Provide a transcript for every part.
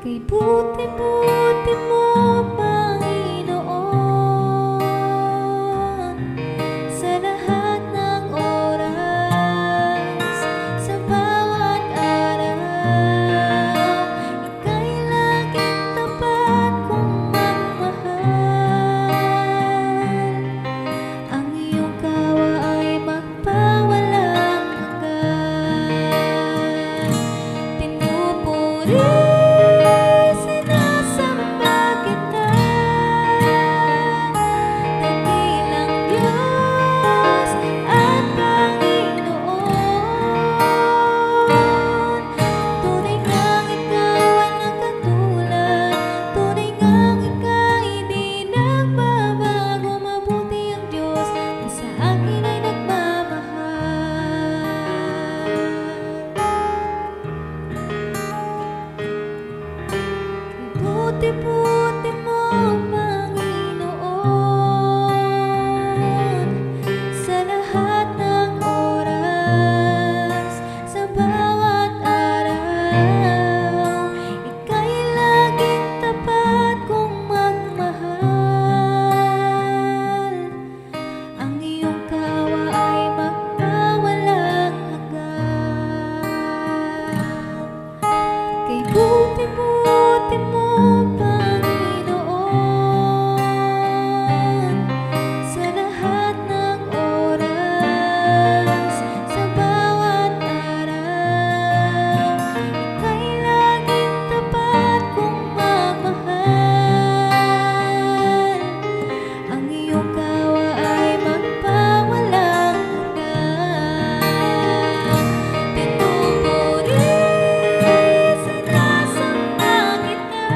Kay buti-buti mo, Panginoon, sa lahat ng oras, sa bawat araw. Ika'y laging tapat kong magmahal. Ang iyong kawa ay magpawalang hanggan. Pinupuri buti-buti mo, Panginoon, sa lahat ng oras, sa bawat araw. Ika'y laging tapat kong magmahal. Ang iyong kawa ay magpawalang hanggan. Kay buti-buti mo, Panginoon, sa lahat ng oras, sa bawat araw. Ika'y laging tapat kong magmahal. Ang iyong kawa ay magpawalang hanggan. Pinupuri, sinasamba kita.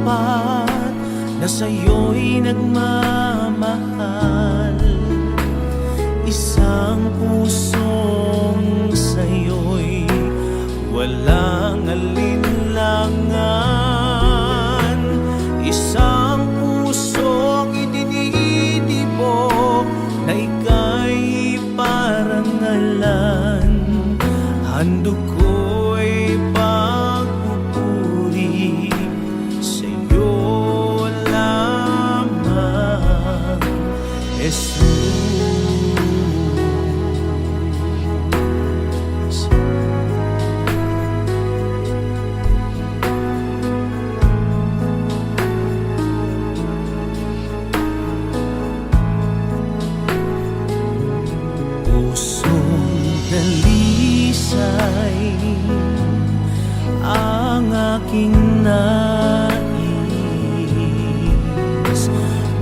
tapat na sa'yo'y nagmamahal. Isang pusong sa'yo'y walang alinlangan. Isang pusong itinitibok na ika'y parangalan. Handog ko'y pagpupuri sa'yo lamang, Jesus. Pusong dalisay ang aking nais,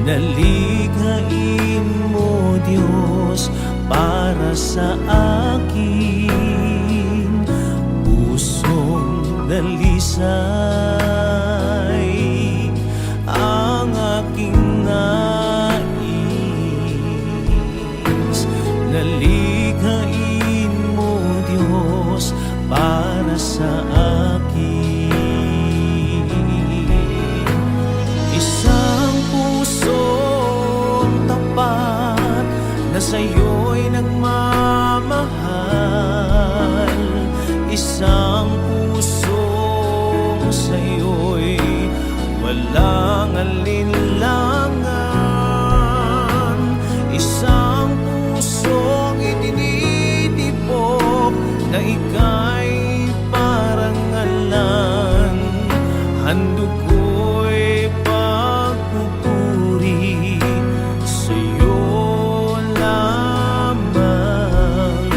nalikhain mo Diyos para sa akin. Pusong dalisay ang aking nais, nalikhain mo Diyos para sa akin. Isang pusong tapat na sa'yo'y nagmamahal. Isang pusong sa'yo'y walang alinlangan. Isang pusong itinitibok na ika'y parangalan. Handog ko'y pagpupuri sa'yo lamang,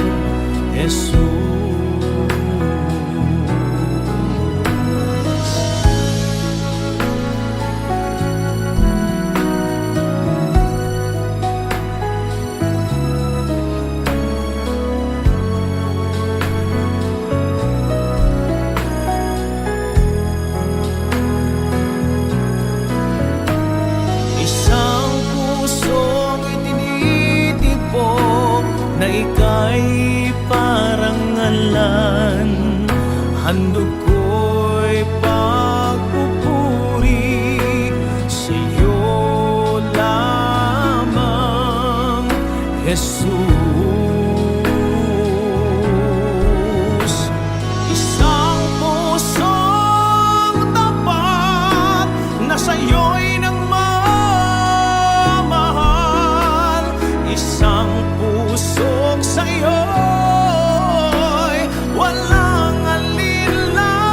Jesus. Na ika'y parangalan. Handog ko'y pagpupuri sa'yo lamang, Jesus. Isang pusong tapat na sa'yo'y nagmamahal. Isang pusong sa'yo'y walang alinlangan.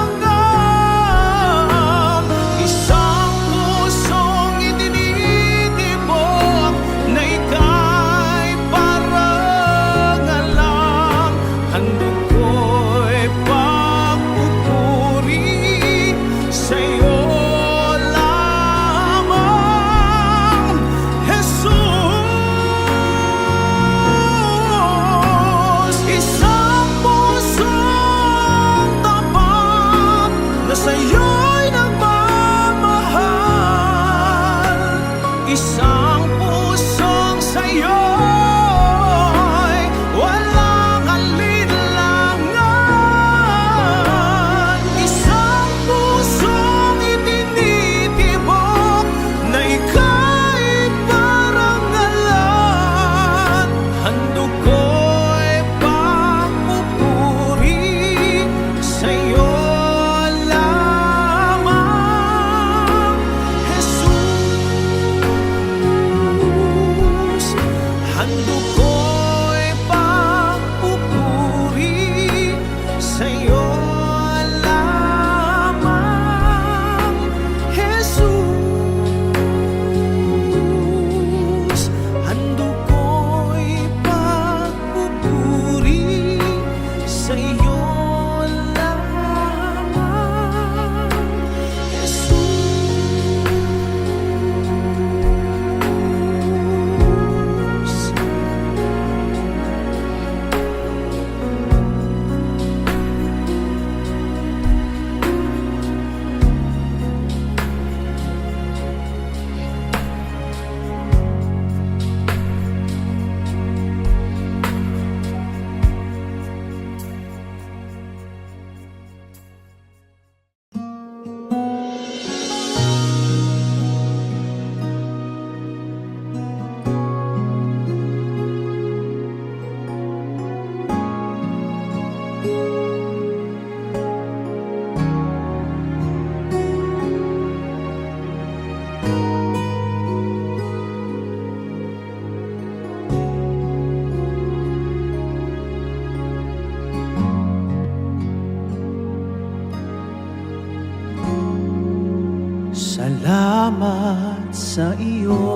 Salamat sa iyo,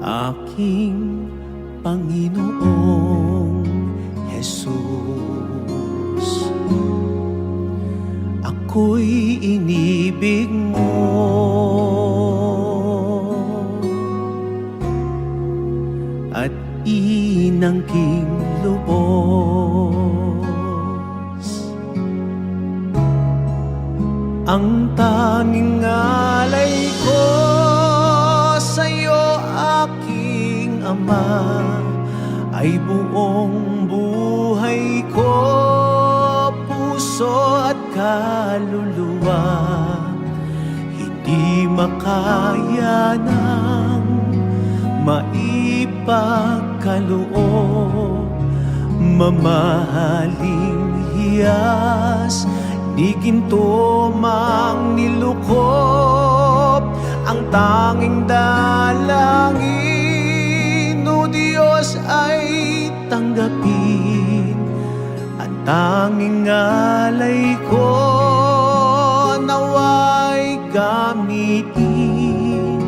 aking Panginoong Jesus. Ako'y inibig mo at inangking lubos. Ang tanging alay ko sa'yo, aking Ama, ay buong buhay ko, puso at kaluluwa. Hindi makaya ng maipagkaloob, mamahaling hiyas, di ginto mang nilukop. Ang tanging dalangin, o Diyos, ay tanggapin. Ang tanging alay ko, nawa'y gamitin.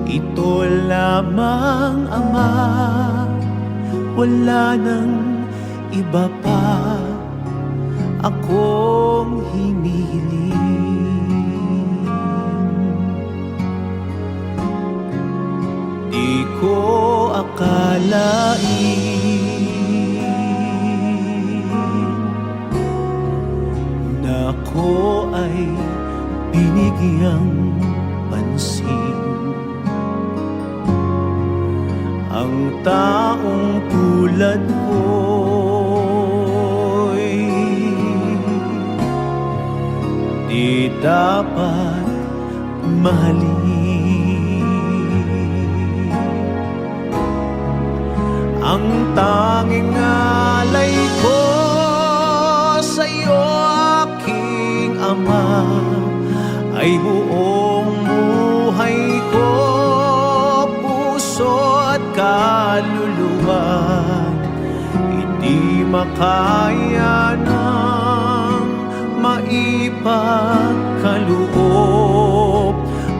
Ito lamang, Ama, wala nang iba pa akong hinihiling. Di ko akalain na ako ay binigyang pansin. Ang taong tulad ko'y di dapat mahalin. Ang tanging alay ko sa'yo, aking Ama, ay buong buhay ko, puso at kaluluwa. Hindi makaya ng maipagkaloob,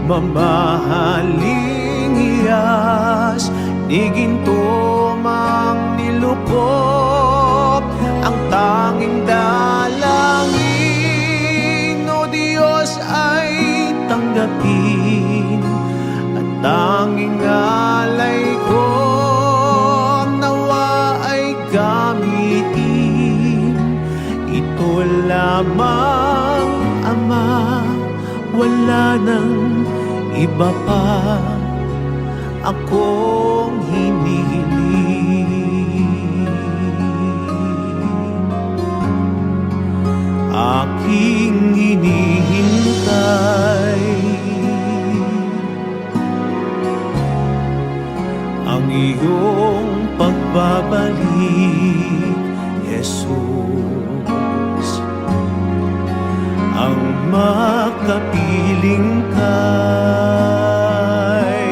mamahaling hiyas, di ginto mang nilukop. Ang tanging dalangin, o Diyos, ay tanggapin. At tanging alay ko, nawa ay gamitin. Ito lamang, Ama, wala nang iba pa akong hinihiling. Aking hinihintay ang iyong pagbabalik, Jesus. Ang makapiling kay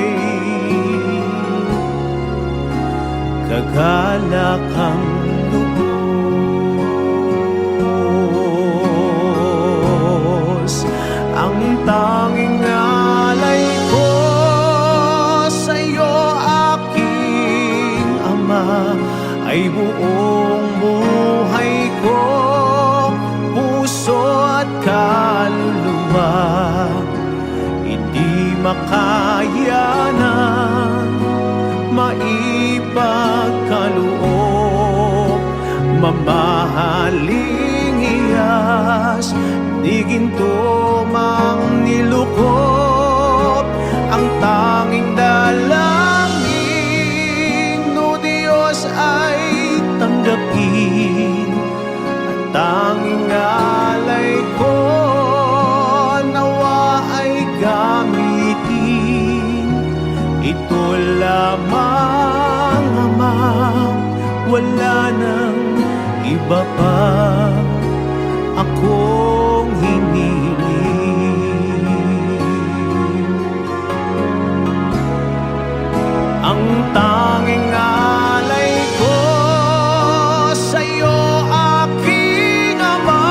kagalakang lubos. Ang tanging alay ko sa'yo, aking Ama, ay buong buhay ko, puso at kaluluwa. Hindi makaya ng maipagkaloob, mamahaling hiyas, di ginto mang nilukop. Ang tanging dalangin, o Diyos, ay tanggapin. At tanging alay ko, nawa ay gamitin. Ito lamang, Ama, wala nang iba pa akong hinihiling. Ang tanging alay ko sa'yo, aking Ama,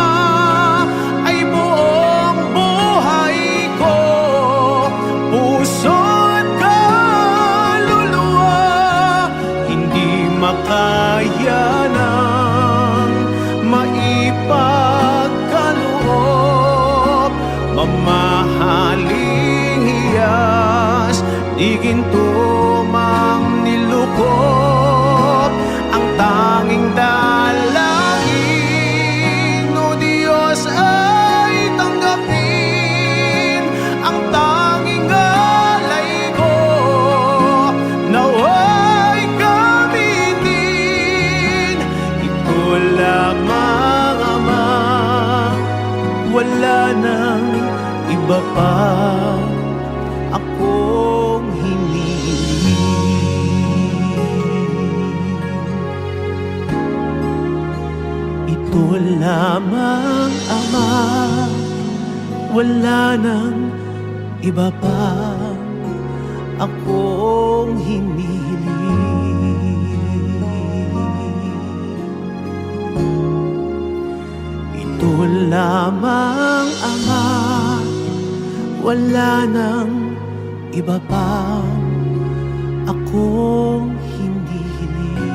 di ginto mang nilukop ang tanging dalangin. O Diyos ay tanggapin ang tanging alay ko, naway gamitin. Ito lamang, Ama, wala nang iba pa akong hinihiling. Ito lamang, Ama, wala nang iba pa akong hinihiling. Ito lamang, Ama, wala nang iba pa akong hinihiling.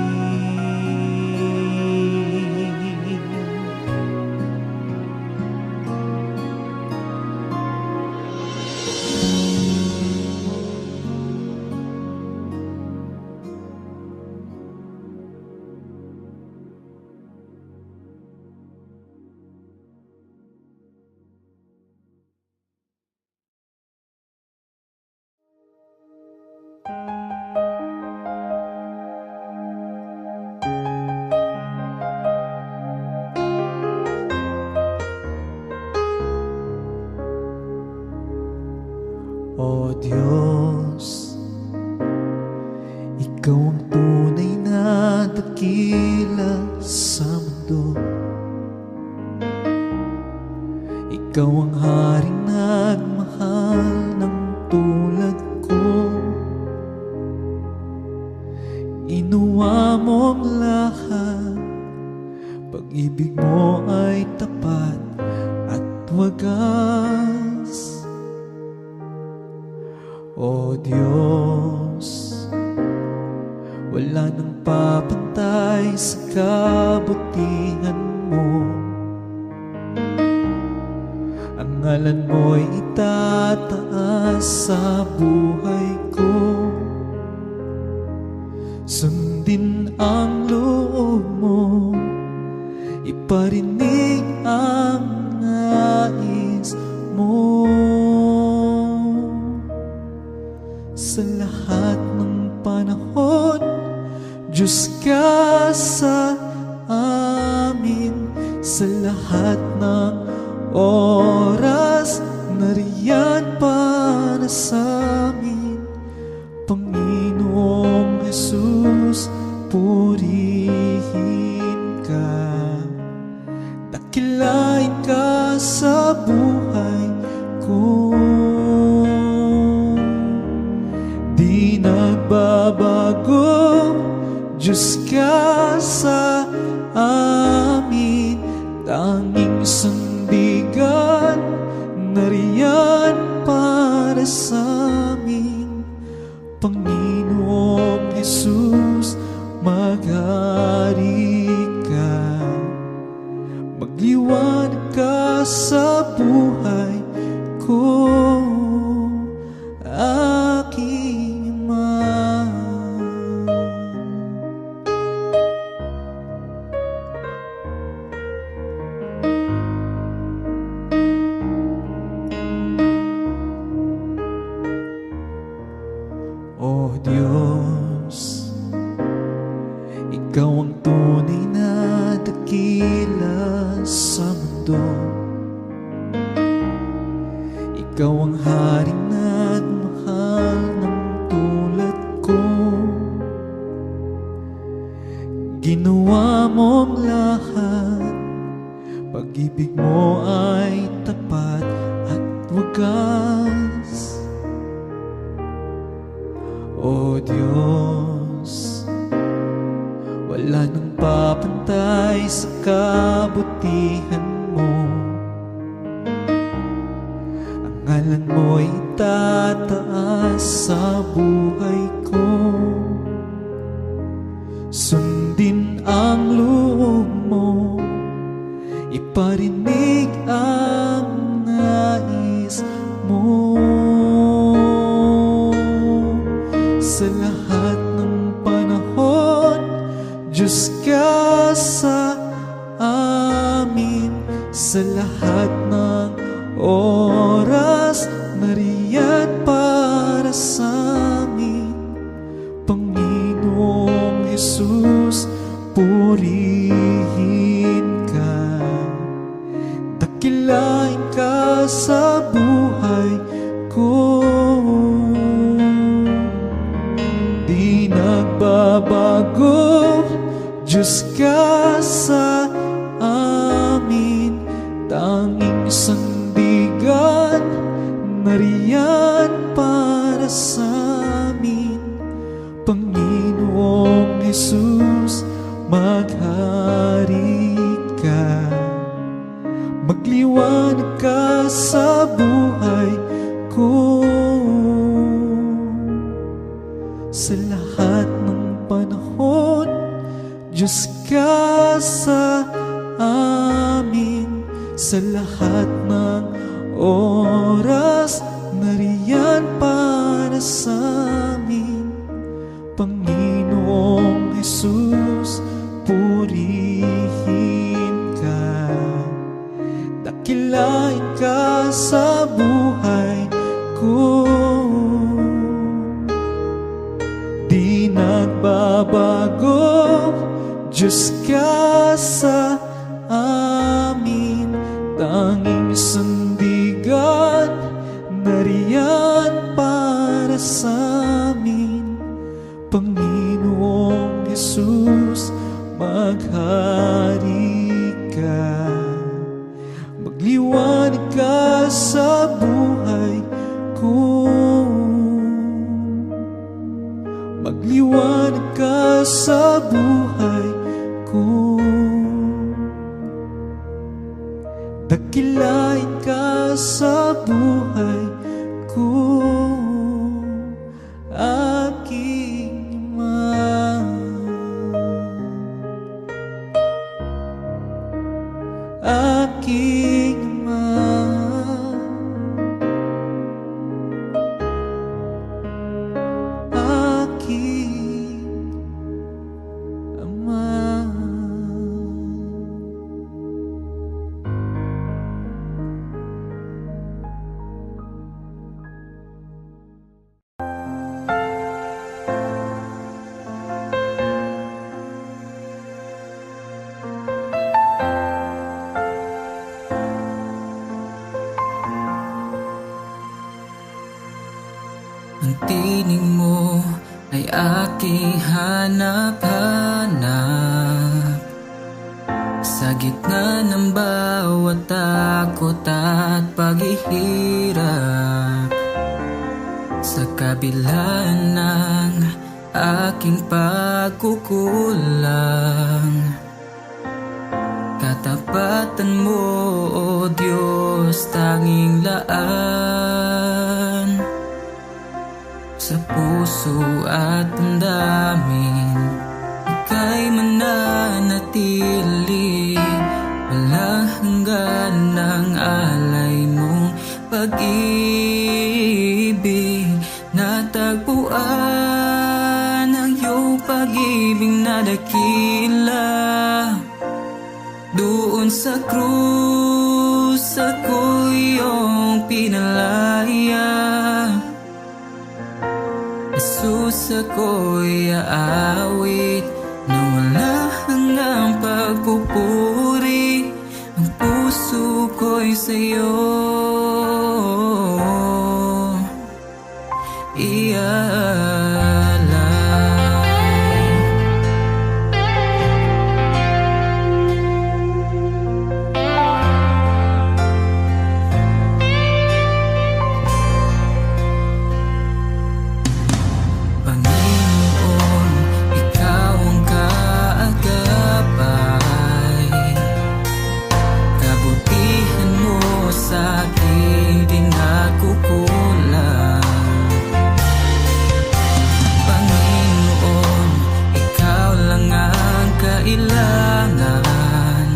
O Diyos, Ikaw ang tunay na dakila sa mundo. Ikaw ang haring nagmahal ng tulad ko. Ginawa mo ang lahat, pag-ibig mo ay tapat at wagas. O Diyos, wala nang papantay sa kabutihan mo. Ang ngalan mo'y itataas sa buhay ko. Sundin ang loob mo, iparinig ang nais mo. Sa lahat ng panahon, Diyos ka sa amin. Sa lahat ng oras, nariyan para sa amin. Panginoong Jesus, purihin ka. Dakilain ka sa buhay ko. Di nagbabago, Diyos ka sa amin. Tanging sandigan, nariyan para sa amin. Panginoong Jesus, maghari ka. Magliwanag ka sa buhay ko, aking Ama. O Diyos, Ikaw ang tunay na dakila sa mundo. Ikaw ang haring nagmahal ng tulad ko. Ginawa mo ang lahat, pag-ibig mo ay tapat at wagas. O Diyos, wala nang papantay sa kabutihan mo. Ang ngalan mo'y itataas sa buhay ko. Sundin ang loob mo, iparinig ang nais mo. sa lahat ng oras, nariyan para sa amin. Panginoong Jesus, purihin ka. Dakilain ka sa buhay ko. Di nagbabago, Diyos ka sa amin. Tanging sandigan, nariyan para sa amin. Panginoong Jesus, maghari ka. Magliwanag ka sa buhay ko. Sa lahat ng panahon, Diyos ka sa amin. Sa lahat ng oras, nariyan para sa amin. Panginoong Jesus, purihin ka. Dakilain ka sa buhay ko. Di nagbabago, Diyos ka sa amin. Tanging sandigan, nariyan para sa amin. Panginoong Jesus, maghari ka. Magliwanag ka sa buhay ko. Magliwanag ka sa buhay ko. Dakilain ka sa buhay ko, aking Ama. Aking Ama. Aking Ama. Ang tinig mo ay aking hanap-hanap. Sa gitna ng bawat takot at paghihirap, sa kabila ng aking pagkukulang, katapatan mo, O Diyos, tanging laan. Sa puso at damdamin, ika'y mananatili. Walang hanggan ng alay mong pag-ibig. Natagpuan ang iyong pag-ibig na dakila. Doon sa krus ako'y iyong pinalaya. Jesus, ako'y aawit na wala hanggang pagpupuri. Ang puso ko'y sa'yo ialay. Panginoon, ikaw ang kaagapay. Kabutihan mo sa akin di nagkukulang. Panginoon, ikaw lang ang kailangan.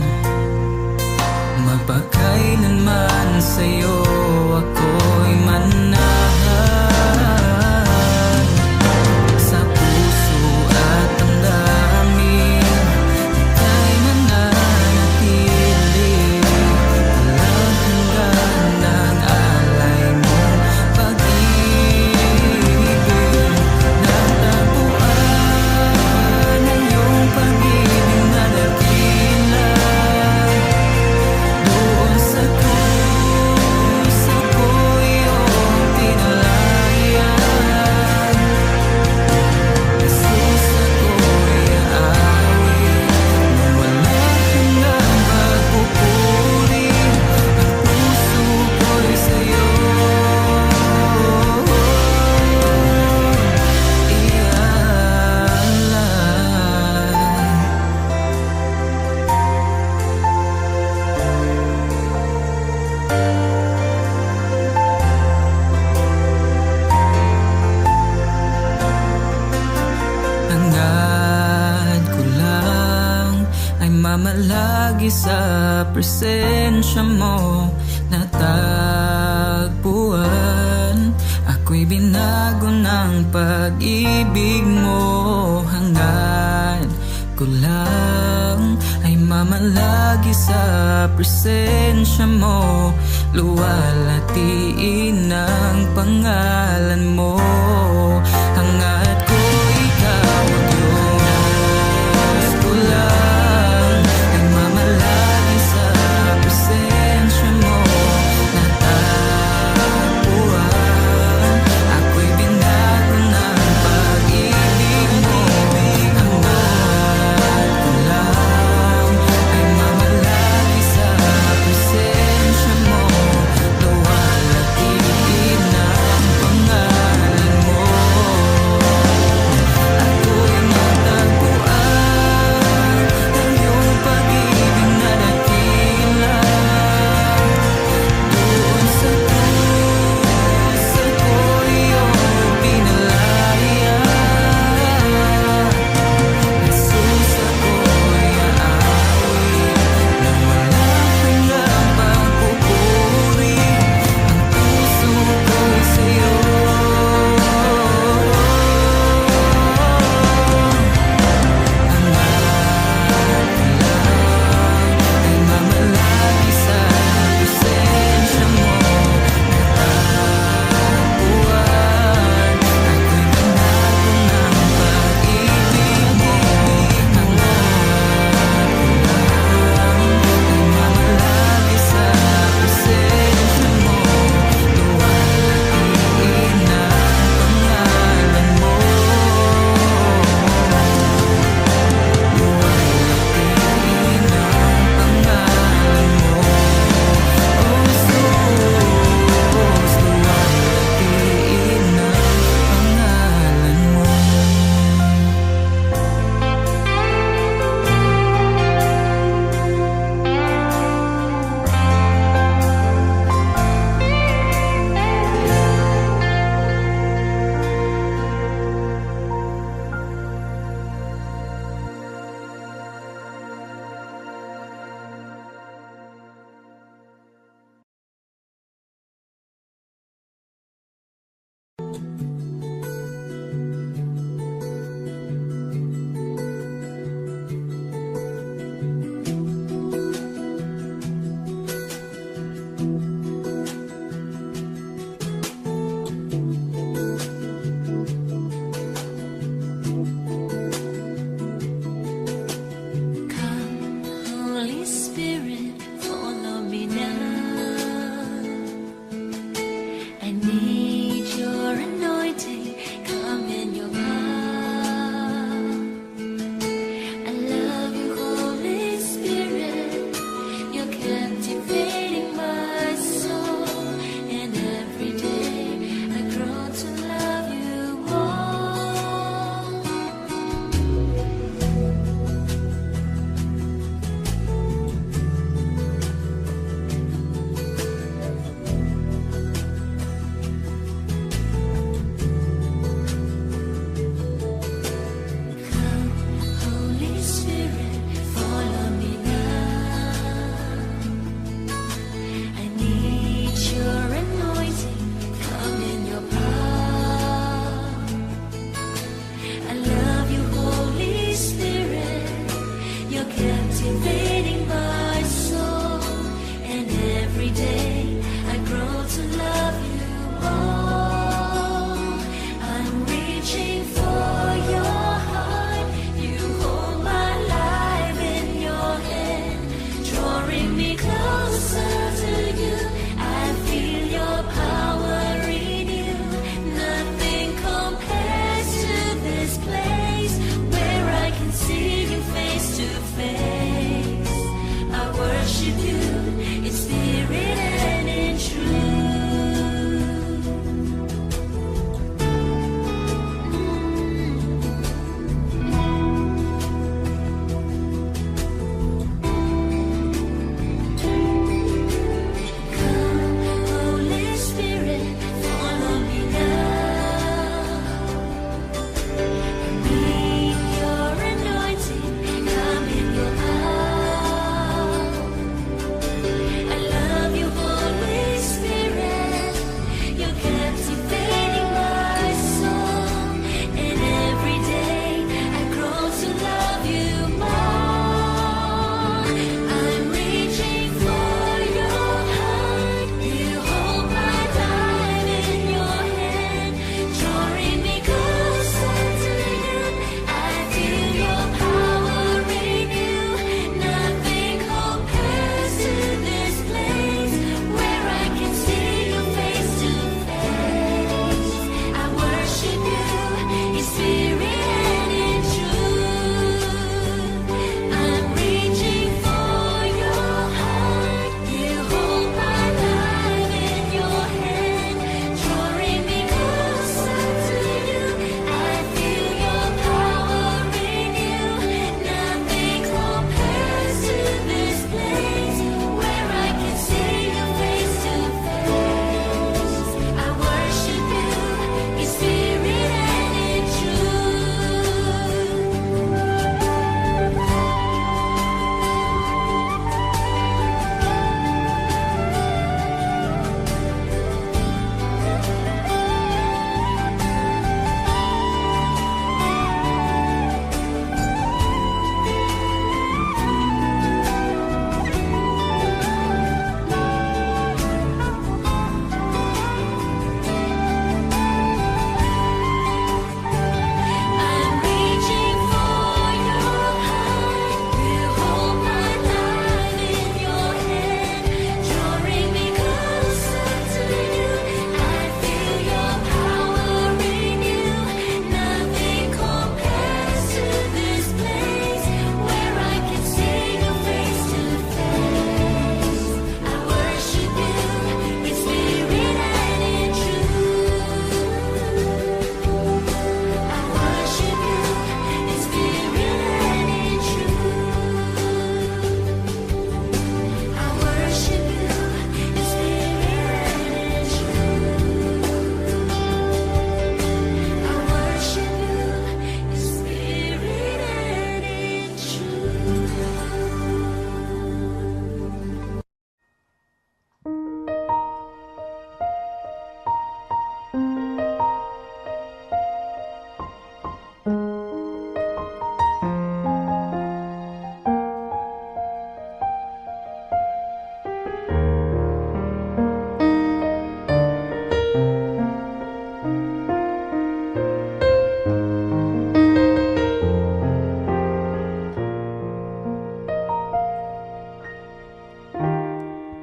Magpakailanman sa'yo ako'y manahan. Sa puso at damdamin, ika'y mananatili. sa presensya mo natagpuan. Ako'y binago ng pag-ibig mo. Hangad ko lang ay mamalagi sa presensya mo. Luwalhatiin ang pangalan mo. Hangad ko ikaw ang Diyos ko lang ay mamalagi sa presensya mo natagpuan. Ako'y binago ng pag-ibig mo. Hangad ko lang ay mamalagi sa presensya mo. Luwalhatiin ang pangalan mo.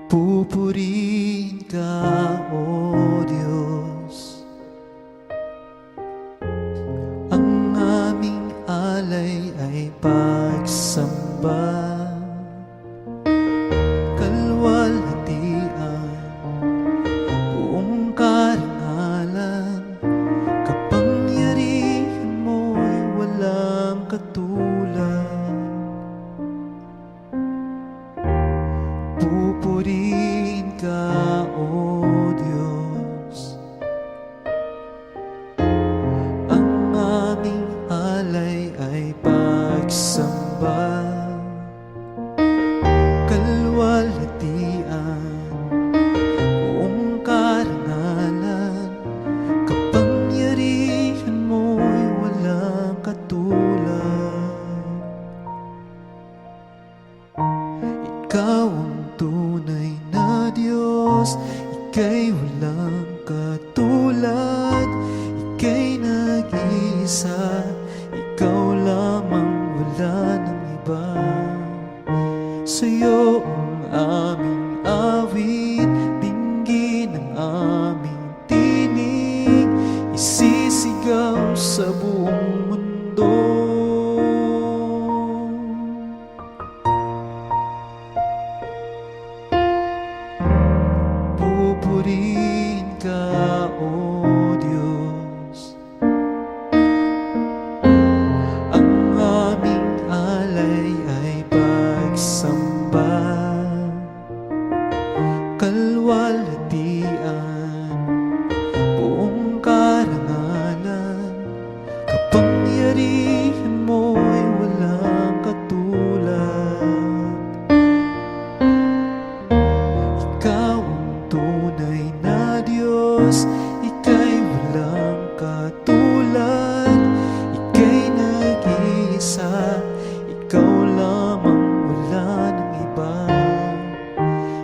Pupurihin ka, O Diyos. Ang aming alay ay pagsamba, kalwalhatian, buong karangalan. Kapangyarihan mo'y walang katulad. Pupurihin ka, O Diyos. Ang aming alay ay pagsamba, kalwalhatian, buong karangalan. Kapangyarihan mo'y walang katulad. Ikaw ang tunay na Diyos, Ika'y walang katulad. Ika'y nag-iisa, Ikaw lamang, wala ng iba. Sa'yo ang aming awit, dinggin ang aming tinig, isisigaw sa buong mundo. Pupurihin ka, O Diyos. Ang aming alay ay pagsamba, kalwalhatian, buong karangalan. Kapangyarihan mo'y walang katulad. Ikaw ang tunay na Diyos, Ika'y walang katulad. Ika'y nag-iisa, Ikaw lamang, wala ng iba.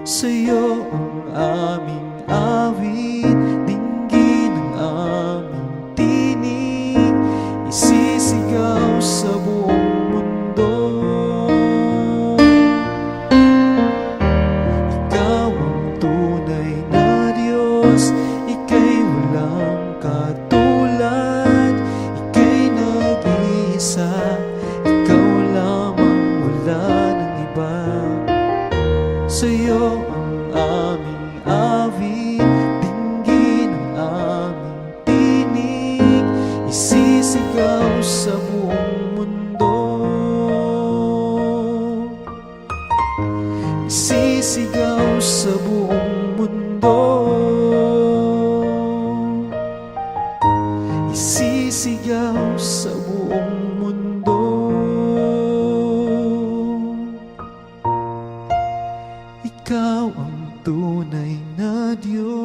Sa'yo ang aming awit, dinggin ang aming tinig, isisigaw sa buong mundo. Ikaw ang tunay na Diyos, Ika'y walang katulad. Ika'y nag-iisa, Ikaw lamang, wala ng iba. Sa'yo ang aming awit, dinggin ang aming tinig, isisigaw sa buong mundo. Isisigaw sa buong mundo. Isisigaw sa buong mundo. Ikaw ang tunay na Diyos.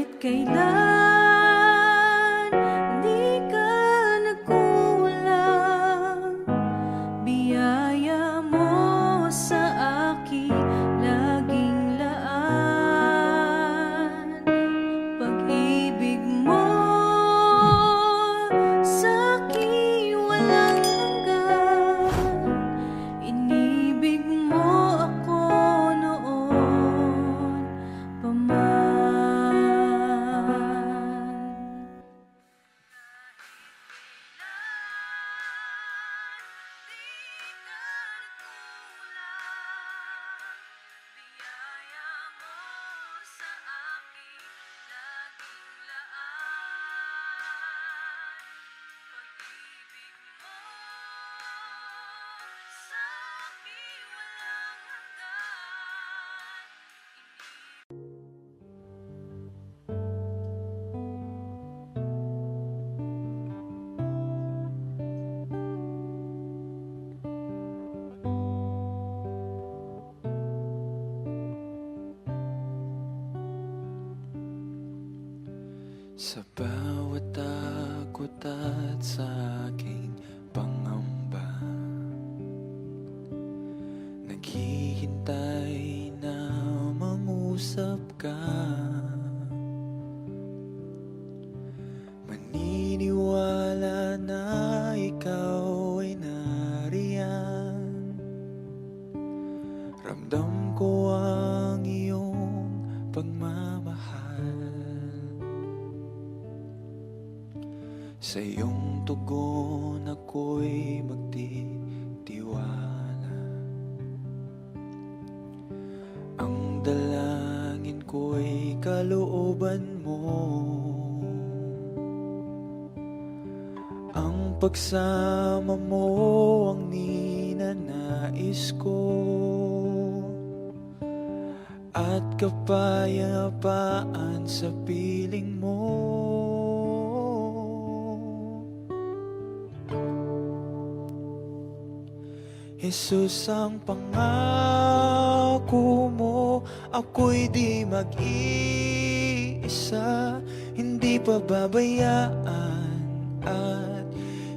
kahit kailan di ka nagkulang. Biyaya mo sa akin laging laan. Pag-ibig mo sa akin walang hanggan. Inibig mo ako noon pa man. Biyaya mo sa akin laging laan. Pag-ibig mo sa akin walang hanggan. Sa bawat takot at sa aking pangamba, naghihintay na mangusap ka. Maniniwala na ikaw ay nariyan. Ramdam ko ang iyong pagmamahal. Sa iyong tugon ako'y magtitiwala. Ang dalangin ko'y kalooban mo. Ang pagsama mo ang ninanais ko. At kapayapaan sa piling mo. Jesus, ang pangako mo, ako'y di mag-iisa. Hindi pababayaan at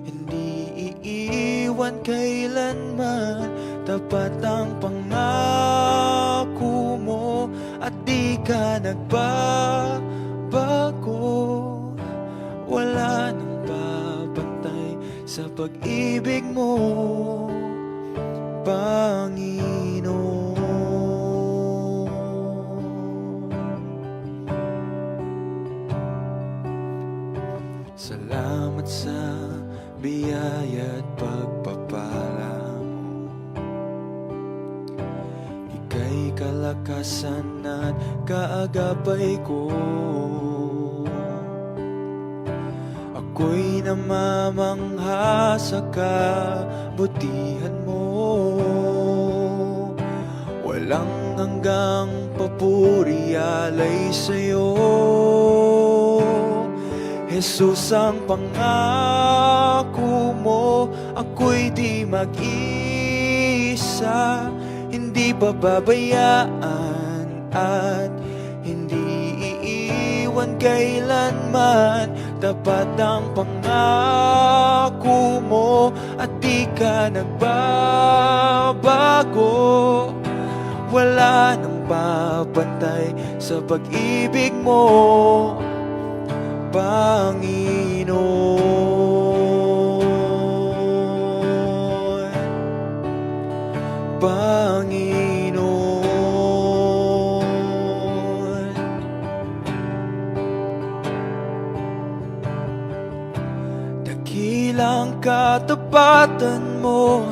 hindi iiwan kailanman. Tapat ang pangako mo at di ka nagbabago. Wala nang babantay sa pag-ibig mo, Panginoon. Salamat sa biyaya at pagpapala mo. Ika'y kalakasan at kaagapay ko. Ako'y namamangha sa kabutihan mo. Walang hanggang papuri alay sa'yo. Jesus, ang pangako mo, ako'y di mag-isa. Hindi pababayaan at hindi iiwan kailanman. Tapat ang pangako mo at di ka nagbabago. Wala nang babantay sa pag-ibig mo, Panginoon. Panginoon. Dakilang katapatan mo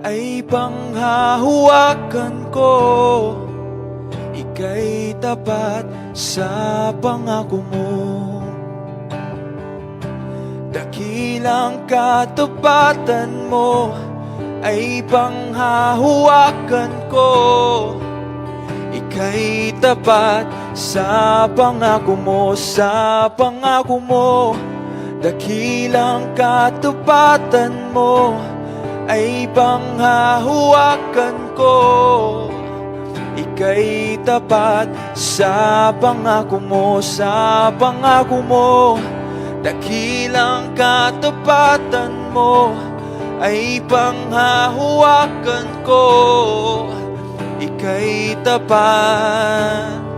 ay panghahawakan ko. Ika'y tapat sa pangako mo. Dakilang katapatan mo ay panghahawakan ko. Ika'y tapat sa pangako mo, sa pangako mo. Dakilang katapatan mo ay panghahawakan ko. ika'y tapat sa pangako mo, sa pangako mo. Dakilang katapatan mo ay panghahawakan ko, ika'y tapat.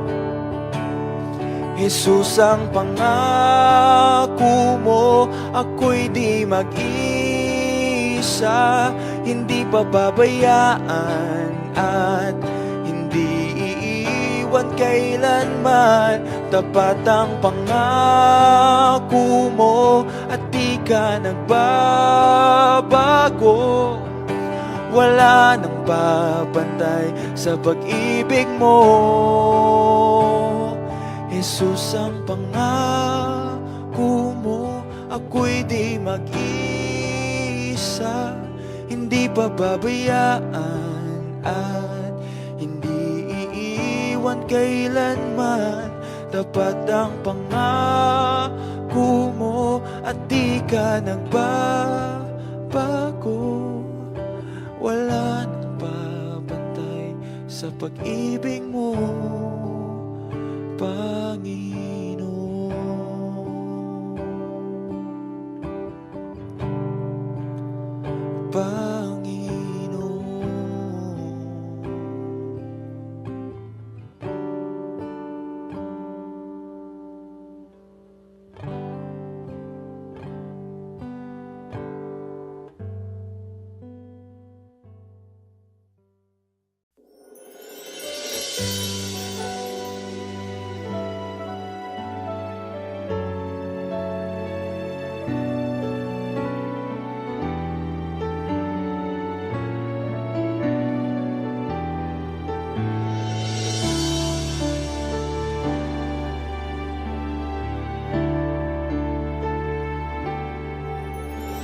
Jesus, ang pangako mo, ako'y di mag-isa, hindi pababayaan at hindi iiwan kailanman. Tapat ang pangako mo at di ka nagbabago. Wala nang babantay sa pag-ibig mo. Jesus, ang pangako mo, ako'y di mag-isa, hindi pababayaan at hindi iiwan kailanman. Tapat ang pangako mo at di ka nagbabago. Wala nang babantay sa pag-ibig mo, Panginoon.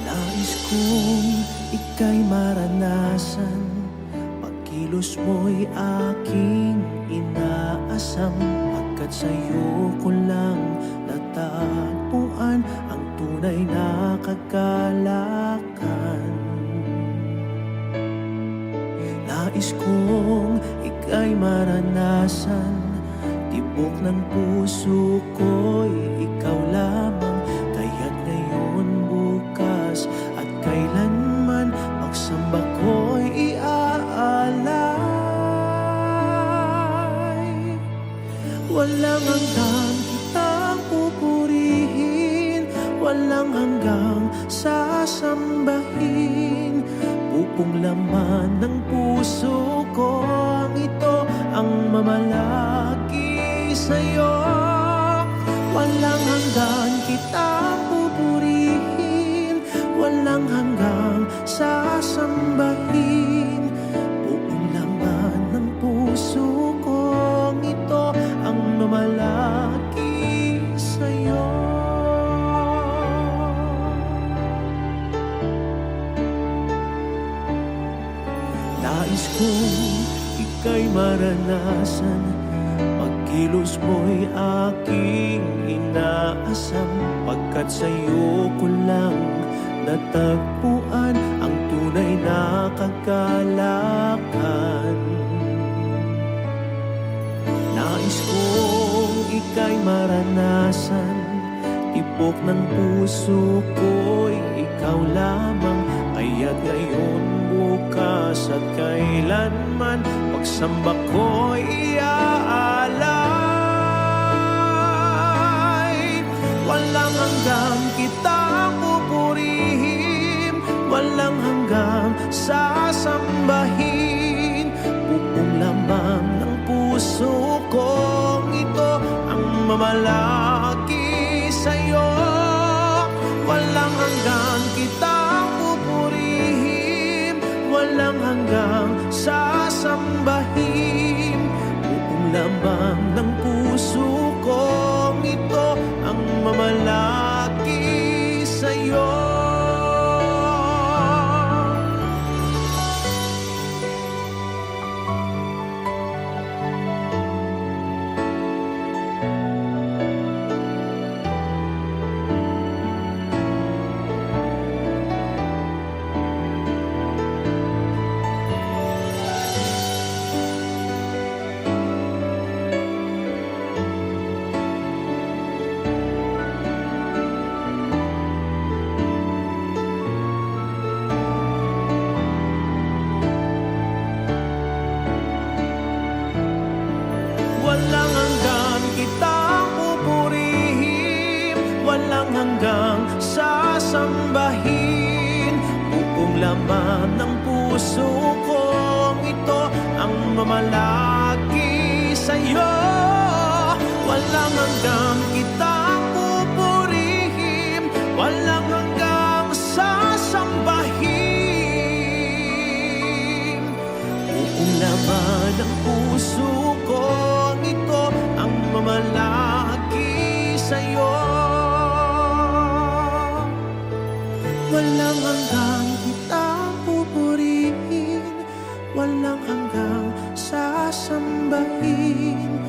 Nais kong ika'y maranasan, pagkilos mo'y aking inaasam. Pagkat sa'yo ko lang natagpuan ang tunay na kagalakan. Nais kong ika'y maranasan, tibok ng puso ko'y ikaw lamang. Kaya't ngayon, bukas at kailanman, pagsamba ko'y iaalay. Walang hanggang kitang pupurihin, walang hanggang sasambahin. Pupong laman ng puso ko ang ito, ang mamalaki sa'yo. Walang hanggan kitang pupurihin, walang hanggang sasambahin. Buong laman ng puso ko ito, ang mamalaki sa'yo. Nais kong ika'y maranasan, pagkilos mo'y aking inaasam. Pagkat sa'yo ko lang natagpuan ang tunay na kagalakan. Nais kong ika'y maranasan, tibok ng puso ko'y ikaw lamang. Kaya't ngayon, bukas at kailanman, pagsamba ko'y iaalay. Walang hanggang kitang pupurihin, walang hanggang sasambahin. Buong laman ng puso ko ito, ang mamalaki sa'yo. Walang hanggang kitang pupurihin, walang hanggang sasambahin. Buong laman ng puso ko ito, ang mamalaki sa'yo. sasambahin. Buong laman ng puso kong ito ang mamalagi sa'yo. Walang hanggang kitang pupurihin, walang hanggang sasambahin. Buong laman ng puso kong ito ang mamalagi sa'yo. Walang hanggang kitang pupurihin, walang hanggang sasambahin.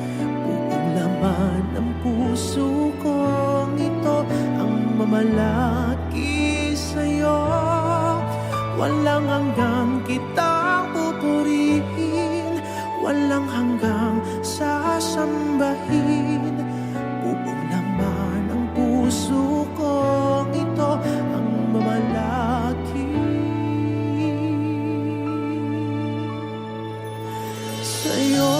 Buong laman ng puso kong ito ang mamalagi sa'yo. Walang hanggang kitang pupurihin, walang hanggang sasambahin. Buong laman ng puso kong ito ang mamalagi sa'yo.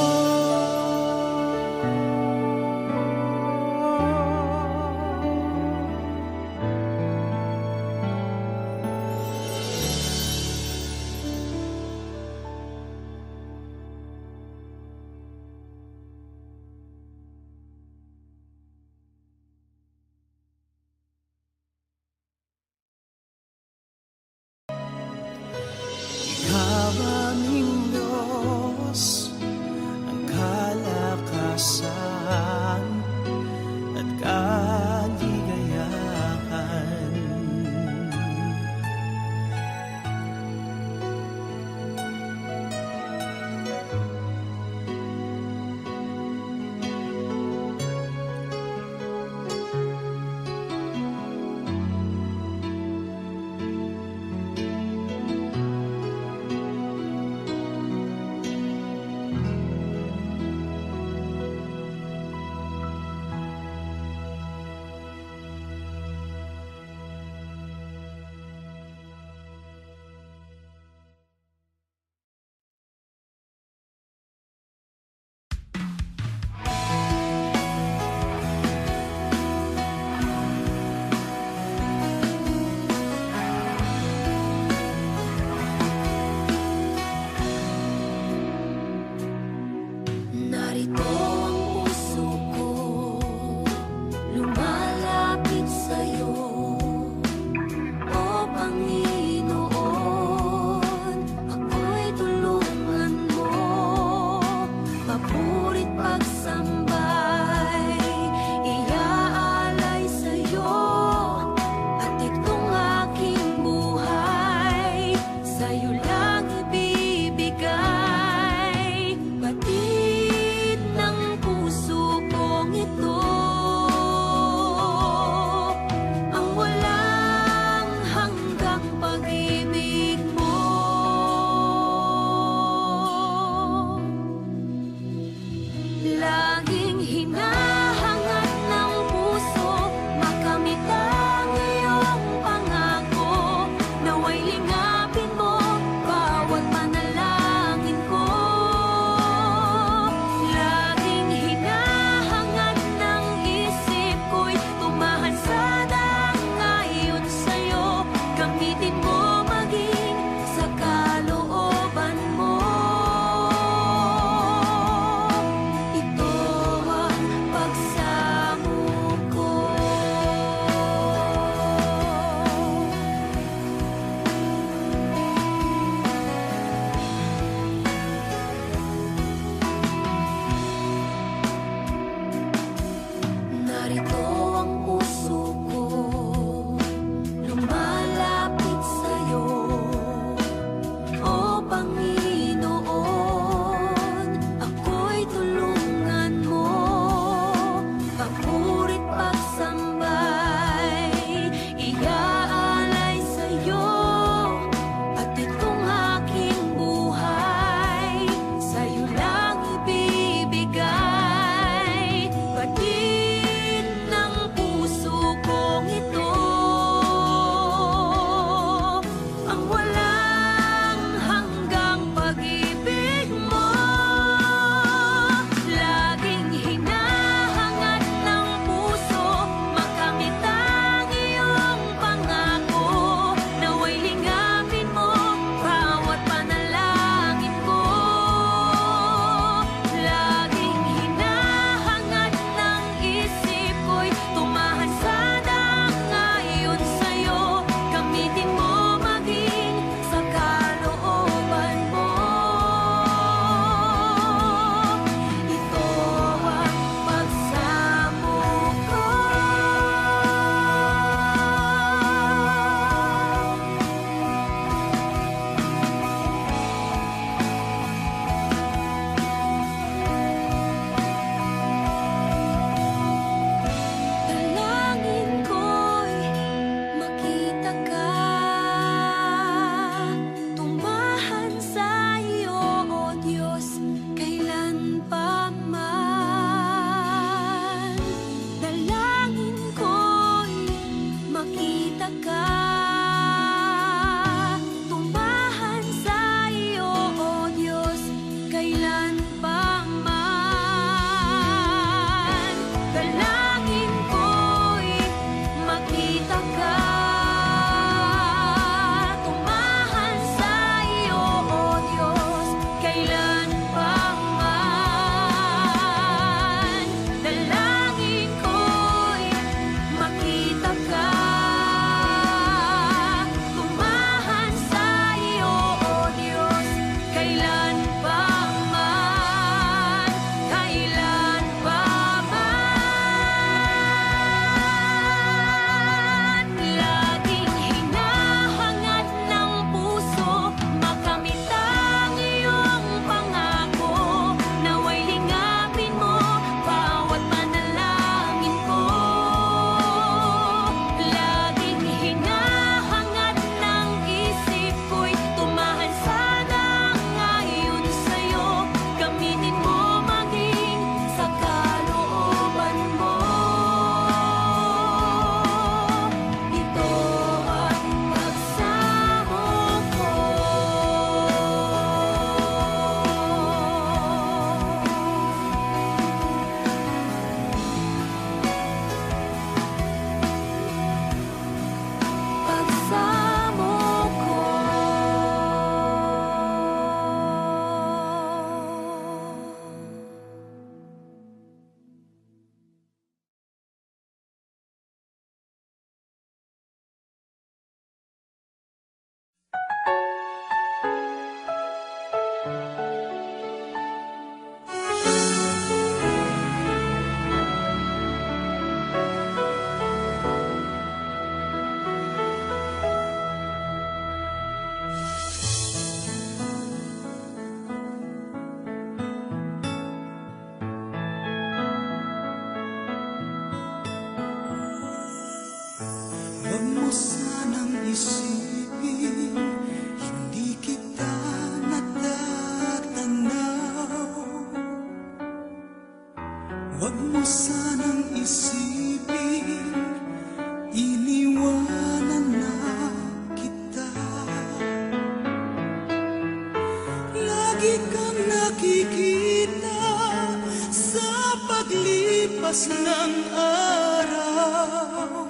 lipas ng araw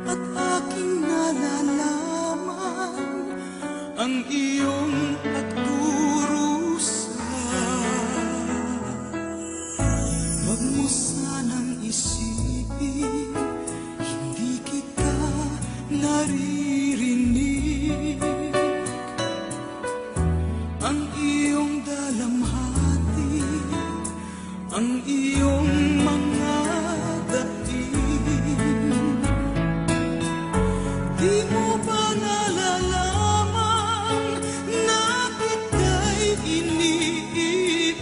at aking nalalaman ang iyong pagdurusa. Huwag mo sanang isipin, hindi kita naririnig. Ang iyong dalamhati, ang iyong mga dating, di mo ba nalalaman na kita'y iniibig?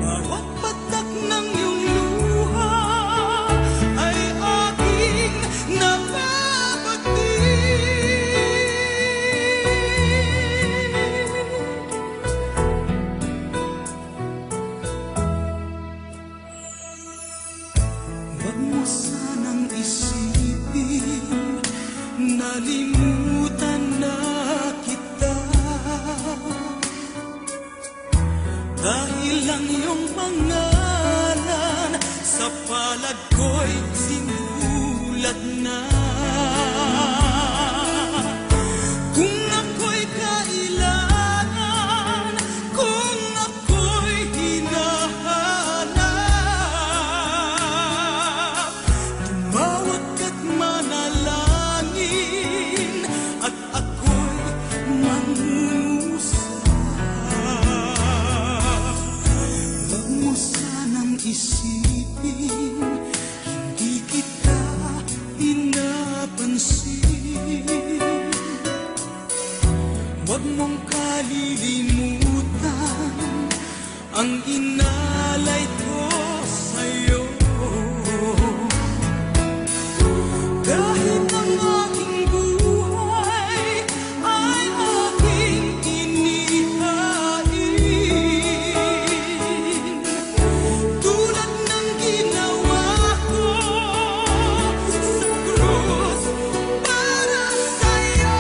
Bawat patak ng iyong luha ay aking nababating. Huwag mo sanang isipin, nalimutan na kita. Dahil ang iyong pangalan sa palad ko'y sinulat na. Kung ako'y kailangan, kung ako'y hinahanap, tumawag ka't manalangin at ako'y mangungusap. Huwag mo sanang isipin, hindi kita pinapansin. Huwag mong kalilimutan ang inalay ko sa'yo. Dahil ang aking buhay ay aking inihain, tulad ng ginawa ko sa krus para sa'yo.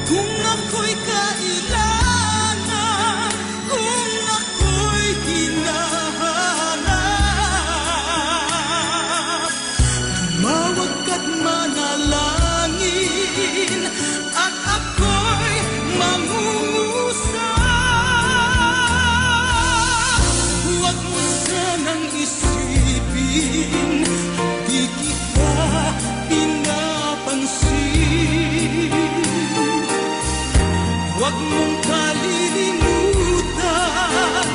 Kung ako'y kailangan, kung ako'y hinahanap, tumawag ka't manalangin at ako'y mangungusap. Huwag mo sanang isipin, di kita pinapansin. Huwag mong kalilimutan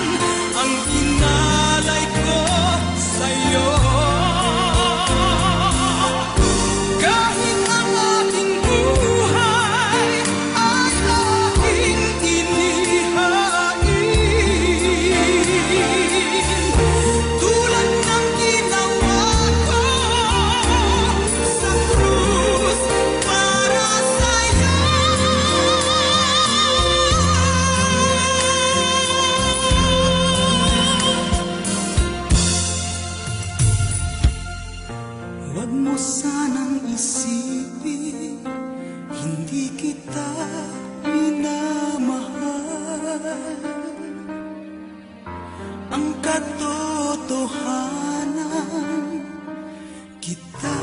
ang inalay ko sa'yo. Kahit ang aking buhay ay aking inihain, tulad ng ginawa ko sa krus para sa'yo. Huwag mo sanang isipin, hindi kita minamahal. Ang katotohanan, kita